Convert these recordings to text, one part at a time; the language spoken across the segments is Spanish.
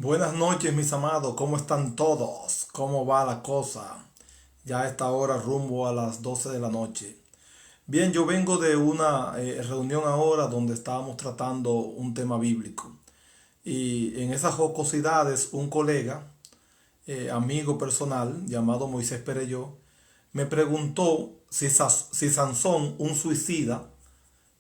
Buenas noches, mis amados. ¿Cómo están todos? ¿Cómo va la cosa? Ya a esta hora rumbo a las 12 de la noche. Bien, yo vengo de una reunión ahora donde estábamos tratando un tema bíblico. Y en esas jocosidades, un colega, amigo personal, llamado Moisés Pereyó, me preguntó si Sansón, un suicida,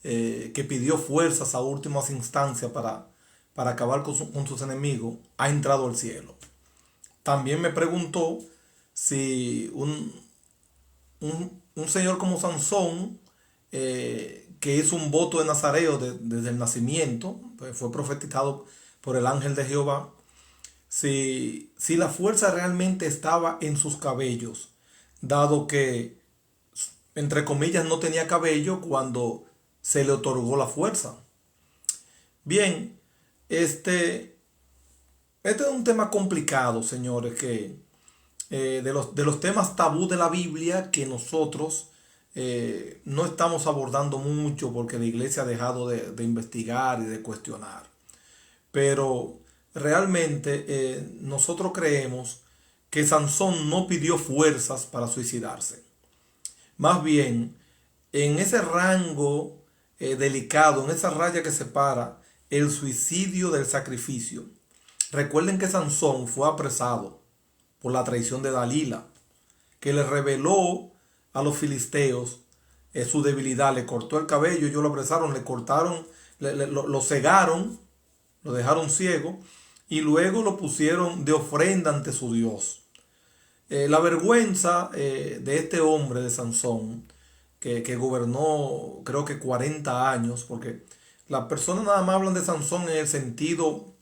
que pidió fuerzas a últimas instancias para acabar con sus enemigos, ha entrado al cielo. También me preguntó si un señor como Sansón, que hizo un voto de Nazareo desde el nacimiento, pues fue profetizado por el ángel de Jehová, si la fuerza realmente estaba en sus cabellos, dado que, entre comillas, no tenía cabello cuando se le otorgó la fuerza. Bien, este, este es un tema complicado, señores, que de los temas tabú de la Biblia que nosotros no estamos abordando mucho porque la iglesia ha dejado de investigar y de cuestionar. Pero realmente nosotros creemos que Sansón no pidió fuerzas para suicidarse. Más bien, en ese rango delicado, en esa raya que separa el suicidio del sacrificio. Recuerden que Sansón fue apresado por la traición de Dalila, que le reveló a los filisteos su debilidad, le cortó el cabello, ellos lo apresaron, le cortaron, lo cegaron, lo dejaron ciego y luego lo pusieron de ofrenda ante su Dios. La vergüenza de este hombre de Sansón, que gobernó creo que 40 años, porque las personas nada más hablan de Sansón en el sentido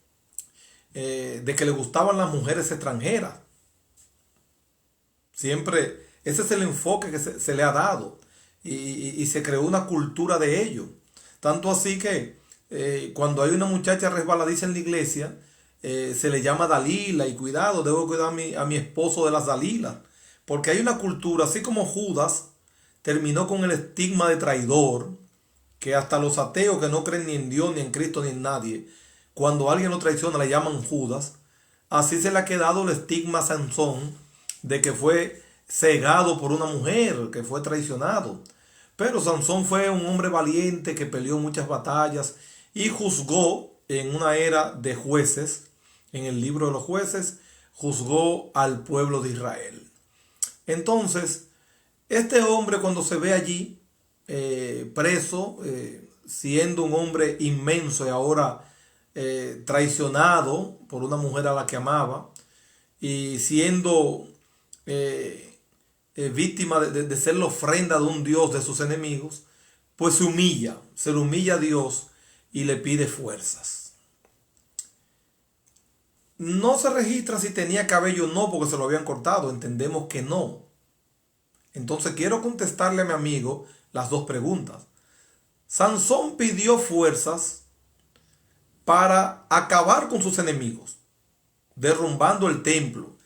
de que le gustaban las mujeres extranjeras. Siempre ese es el enfoque que se le ha dado y se creó una cultura de ello. Tanto así que cuando hay una muchacha resbaladiza en la iglesia, se le llama Dalila y cuidado, debo cuidar a mi esposo de las Dalilas. Porque hay una cultura, así como Judas terminó con el estigma de traidor, que hasta los ateos que no creen ni en Dios, ni en Cristo, ni en nadie, cuando alguien lo traiciona le llaman Judas, así se le ha quedado el estigma a Sansón de que fue cegado por una mujer, que fue traicionado. Pero Sansón fue un hombre valiente que peleó muchas batallas y juzgó en una era de jueces, en el libro de los jueces, juzgó al pueblo de Israel. Entonces, este hombre cuando se ve allí preso, siendo un hombre inmenso y ahora traicionado por una mujer a la que amaba y siendo víctima de ser la ofrenda de un Dios de sus enemigos, pues se le humilla a Dios y le pide fuerzas. No se registra si tenía cabello o no porque se lo habían cortado, entendemos que no. Entonces quiero contestarle a mi amigo las dos preguntas. Sansón pidió fuerzas para acabar con sus enemigos, derrumbando el templo.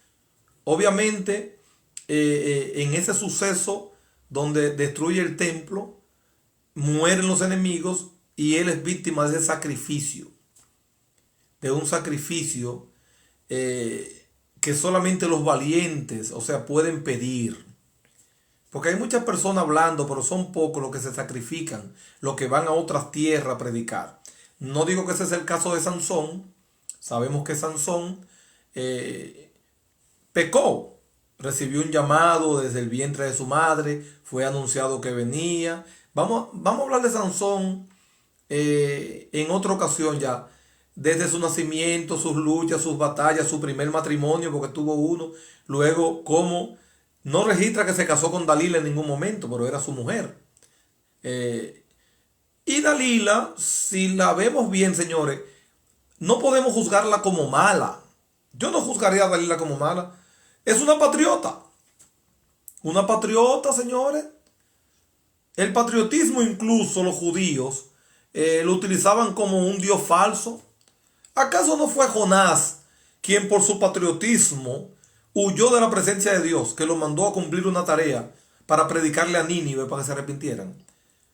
Obviamente, en ese suceso donde destruye el templo, mueren los enemigos y él es víctima de ese sacrificio, de un sacrificio que solamente los valientes, o sea, pueden pedir. Porque hay muchas personas hablando, pero son pocos los que se sacrifican, los que van a otras tierras a predicar. No digo que ese es el caso de Sansón. Sabemos que Sansón pecó, recibió un llamado desde el vientre de su madre, fue anunciado que venía. Vamos a hablar de Sansón en otra ocasión ya, desde su nacimiento, sus luchas, sus batallas, su primer matrimonio, porque tuvo uno, luego cómo no registra que se casó con Dalila en ningún momento, pero era su mujer. Y Dalila, si la vemos bien, señores, no podemos juzgarla como mala. Yo no juzgaría a Dalila como mala. Es una patriota. Una patriota, señores. El patriotismo, incluso los judíos lo utilizaban como un dios falso. ¿Acaso no fue Jonás quien por su patriotismo huyó de la presencia de Dios, que lo mandó a cumplir una tarea para predicarle a Nínive para que se arrepintieran?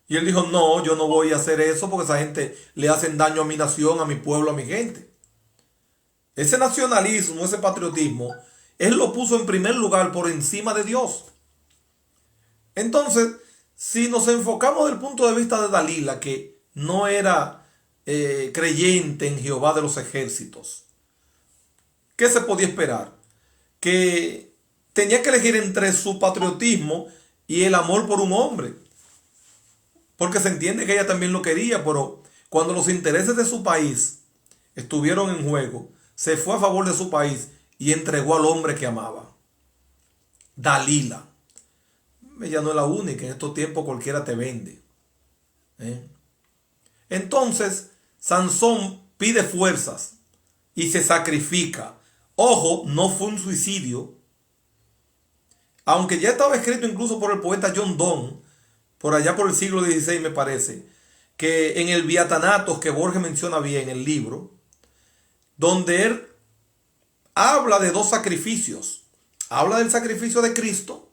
Y él dijo, no, yo no voy a hacer eso porque esa gente le hacen daño a mi nación, a mi pueblo, a mi gente. Ese nacionalismo, ese patriotismo, él lo puso en primer lugar por encima de Dios. Entonces, si nos enfocamos desde el punto de vista de Dalila, que no era creyente en Jehová de los ejércitos, ¿qué se podía esperar? Que tenía que elegir entre su patriotismo y el amor por un hombre. Porque se entiende que ella también lo quería, pero cuando los intereses de su país estuvieron en juego, se fue a favor de su país y entregó al hombre que amaba. Dalila. Ella no es la única, en estos tiempos cualquiera te vende. ¿Eh? Entonces, Sansón pide fuerzas y se sacrifica. Ojo, no fue un suicidio. Aunque ya estaba escrito incluso por el poeta John Donne, por allá por el siglo XVI me parece, que en el Viatanatos que Borges menciona bien en el libro, donde él habla de dos sacrificios. Habla del sacrificio de Cristo.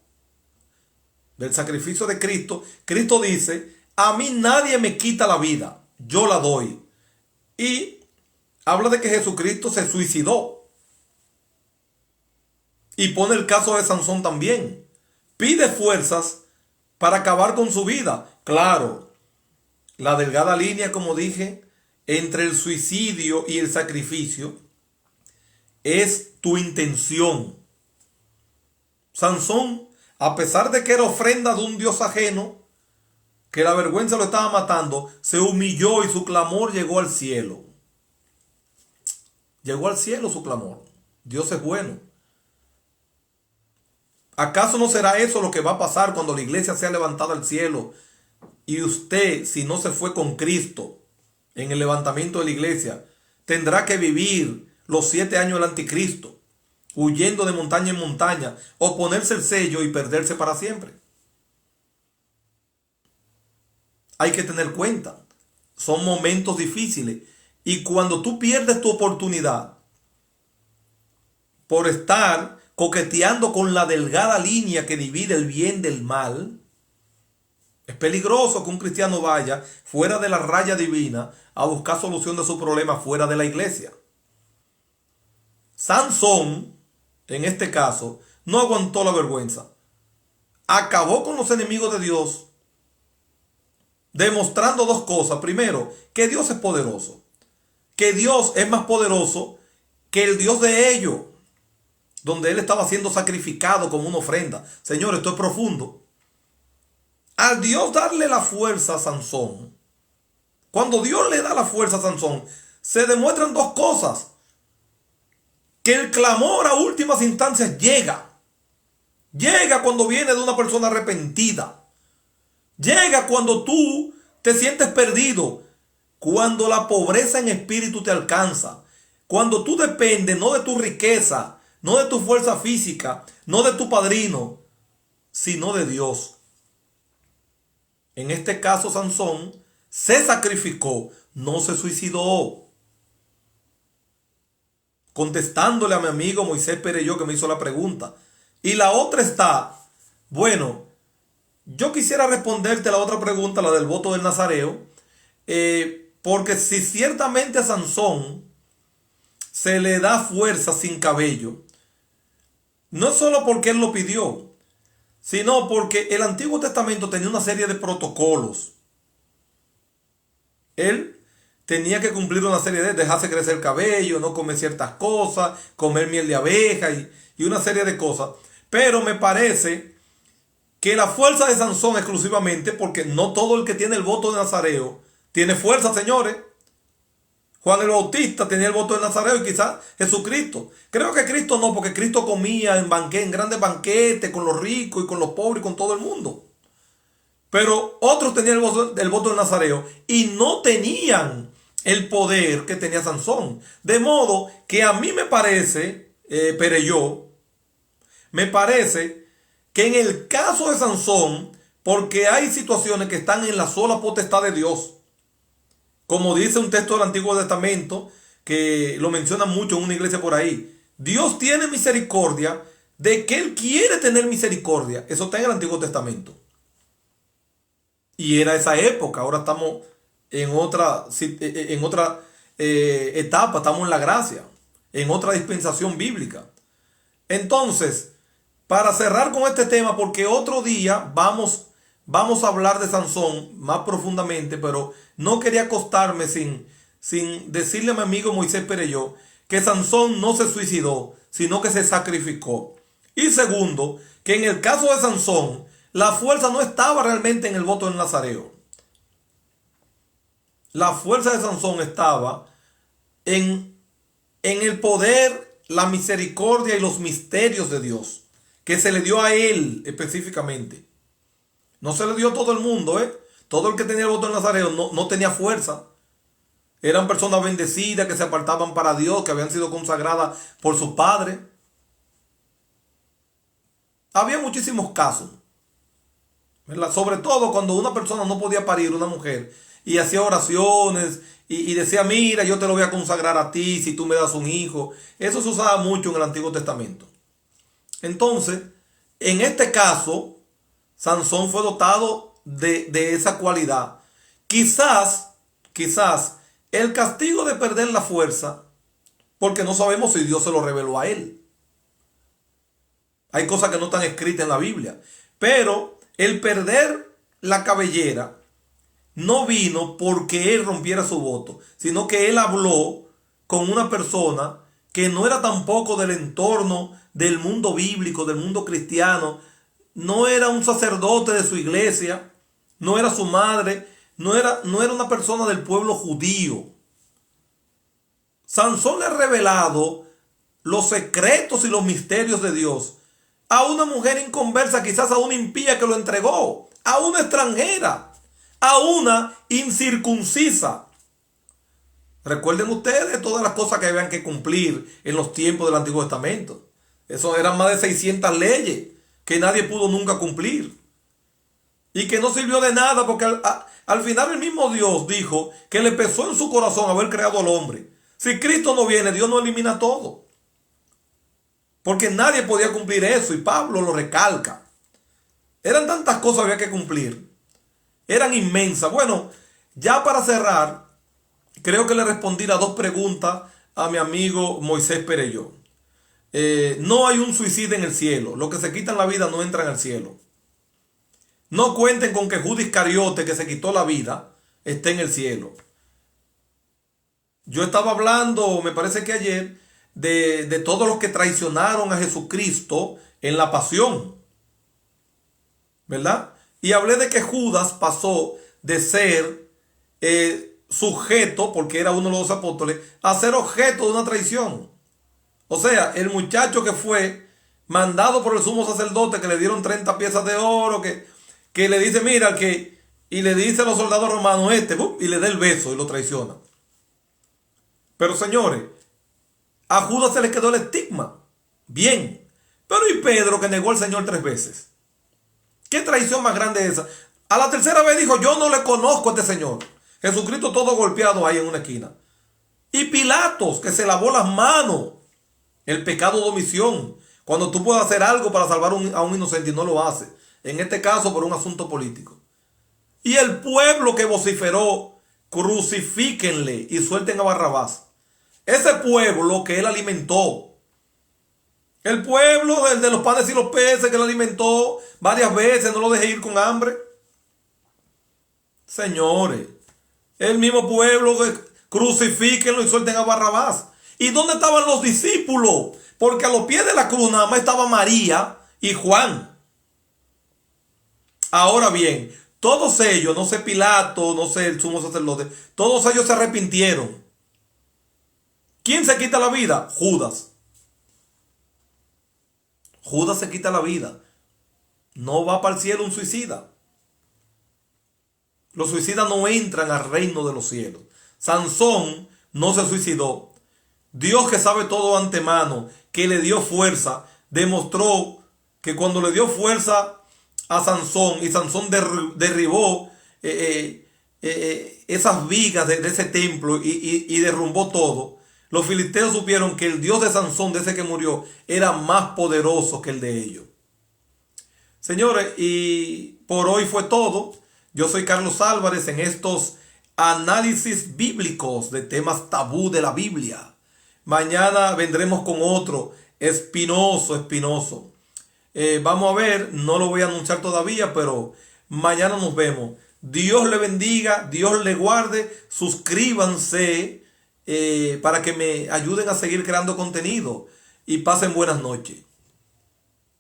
Del sacrificio de Cristo. Cristo dice, a mí nadie me quita la vida, yo la doy. Y habla de que Jesucristo se suicidó. Y pone el caso de Sansón también. Pide fuerzas para acabar con su vida. Claro, la delgada línea, como dije, entre el suicidio y el sacrificio es tu intención. Sansón, a pesar de que era ofrenda de un dios ajeno, que la vergüenza lo estaba matando, se humilló y su clamor llegó al cielo. Llegó al cielo su clamor. Dios es bueno. ¿Acaso no será eso lo que va a pasar cuando la iglesia sea levantada al cielo? Y usted, si no se fue con Cristo en el levantamiento de la iglesia, tendrá que vivir los 7 años del anticristo, huyendo de montaña en montaña, o ponerse el sello y perderse para siempre. Hay que tener cuenta, son momentos difíciles. Y cuando tú pierdes tu oportunidad por estar coqueteando con la delgada línea que divide el bien del mal, es peligroso que un cristiano vaya fuera de la raya divina a buscar solución de su problema fuera de la iglesia. Sansón, en este caso, no aguantó la vergüenza. Acabó con los enemigos de Dios, demostrando dos cosas. Primero, que Dios es poderoso. Que Dios es más poderoso que el Dios de ellos, donde él estaba siendo sacrificado como una ofrenda. Señor, esto es profundo. Al Dios darle la fuerza a Sansón, cuando Dios le da la fuerza a Sansón, se demuestran dos cosas. Que el clamor a últimas instancias llega. Llega cuando viene de una persona arrepentida. Llega cuando tú te sientes perdido. Cuando la pobreza en espíritu te alcanza. Cuando tú dependes no de tu riqueza, no de tu fuerza física, no de tu padrino, sino de Dios. En este caso, Sansón se sacrificó, no se suicidó. Contestándole a mi amigo Moisés Pereyó que me hizo la pregunta. Y la otra está, bueno, yo quisiera responderte la otra pregunta, la del voto del Nazareo, porque si ciertamente a Sansón se le da fuerza sin cabello, no solo porque él lo pidió, sino porque el Antiguo Testamento tenía una serie de protocolos. Él tenía que cumplir una serie de dejarse crecer el cabello, no comer ciertas cosas, comer miel de abeja y una serie de cosas. Pero me parece que la fuerza de Sansón exclusivamente, porque no todo el que tiene el voto de Nazareo tiene fuerza, señores. Juan el Bautista tenía el voto de Nazareo y quizás Jesucristo. Creo que Cristo no, porque Cristo comía en grandes banquetes con los ricos y con los pobres y con todo el mundo. Pero otros tenían el voto de Nazareo y no tenían el poder que tenía Sansón. De modo que a mí me parece, Pereyó, me parece que en el caso de Sansón, porque hay situaciones que están en la sola potestad de Dios, como dice un texto del Antiguo Testamento, que lo menciona mucho en una iglesia por ahí, Dios tiene misericordia de que Él quiere tener misericordia. Eso está en el Antiguo Testamento. Y era esa época, ahora estamos en otra etapa, estamos en la gracia. en otra dispensación bíblica. Entonces, para cerrar con este tema, porque otro día vamos a hablar de Sansón más profundamente, pero no quería acostarme sin decirle a mi amigo Moisés Pereyó que Sansón no se suicidó, sino que se sacrificó. Y segundo, que en el caso de Sansón, la fuerza no estaba realmente en el voto del Nazareo. La fuerza de Sansón estaba en el poder, la misericordia y los misterios de Dios, que se le dio a él específicamente. No se le dio a todo el mundo, ¿eh? Todo el que tenía el voto del Nazareo no tenía fuerza. Eran personas bendecidas que se apartaban para Dios, que habían sido consagradas por su padre. Había muchísimos casos, ¿verdad? Sobre todo cuando una persona no podía parir, una mujer, y hacía oraciones y decía, mira, yo te lo voy a consagrar a ti si tú me das un hijo. Eso se usaba mucho en el Antiguo Testamento. Entonces, en este caso, Sansón fue dotado de esa cualidad. Quizás, el castigo de perder la fuerza, porque no sabemos si Dios se lo reveló a él. Hay cosas que no están escritas en la Biblia. Pero el perder la cabellera no vino porque él rompiera su voto, sino que él habló con una persona que no era tampoco del entorno del mundo bíblico, del mundo cristiano. No era un sacerdote de su iglesia, no era su madre, no era una persona del pueblo judío. Sansón le ha revelado los secretos y los misterios de Dios a una mujer inconversa, quizás a una impía que lo entregó, a una extranjera, a una incircuncisa. Recuerden ustedes todas las cosas que habían que cumplir en los tiempos del Antiguo Testamento. Eso eran más de 600 leyes que nadie pudo nunca cumplir. Y que no sirvió de nada porque al final el mismo Dios dijo que le pesó en su corazón haber creado al hombre. Si Cristo no viene, Dios no elimina todo. Porque nadie podía cumplir eso y Pablo lo recalca. Eran tantas cosas que había que cumplir. Eran inmensas. Bueno, ya para cerrar, creo que le respondí las dos preguntas a mi amigo Moisés Pereyó. No hay un suicidio en el cielo. Los que se quitan la vida no entran al cielo. No cuenten con que Judas Iscariote, que se quitó la vida, esté en el cielo. Yo estaba hablando, me parece que ayer, de todos los que traicionaron a Jesucristo en la pasión, ¿verdad? Y hablé de que Judas pasó de ser sujeto, porque era uno de los apóstoles, a ser objeto de una traición. O sea, el muchacho que fue mandado por el sumo sacerdote, que le dieron 30 piezas de oro, que le dice, mira, y le dice a los soldados romanos, y le da el beso y lo traiciona. Pero señores, a Judas se le quedó el estigma. Bien. Pero ¿y Pedro, que negó al Señor 3 veces? ¿Qué traición más grande es esa? A la tercera vez dijo, yo no le conozco a este Señor. Jesucristo todo golpeado ahí en una esquina. Y Pilatos, que se lavó las manos. El pecado de omisión. Cuando tú puedes hacer algo para salvar a un inocente y no lo haces. En este caso por un asunto político. Y el pueblo que vociferó, crucifíquenle y suelten a Barrabás. Ese pueblo que él alimentó. El pueblo de los panes y los peces que él alimentó varias veces, no lo dejé ir con hambre. Señores, el mismo pueblo que crucifíquenlo y suelten a Barrabás. ¿Y dónde estaban los discípulos? Porque a los pies de la cruz nada más estaba María y Juan. Ahora bien, todos ellos, no sé Pilato, no sé el sumo sacerdote, todos ellos se arrepintieron. ¿Quién se quita la vida? Judas. Judas se quita la vida. No va para el cielo un suicida. Los suicidas no entran al reino de los cielos. Sansón no se suicidó. Dios, que sabe todo antemano, que le dio fuerza, demostró que cuando le dio fuerza a Sansón y Sansón derribó esas vigas de ese templo y derrumbó todo, los filisteos supieron que el Dios de Sansón, de ese que murió, era más poderoso que el de ellos. Señores, y por hoy fue todo. Yo soy Carlos Álvarez en estos análisis bíblicos de temas tabú de la Biblia. Mañana vendremos con otro espinoso, espinoso. Vamos a ver, no lo voy a anunciar todavía, pero mañana nos vemos. Dios le bendiga, Dios le guarde. Suscríbanse para que me ayuden a seguir creando contenido y pasen buenas noches.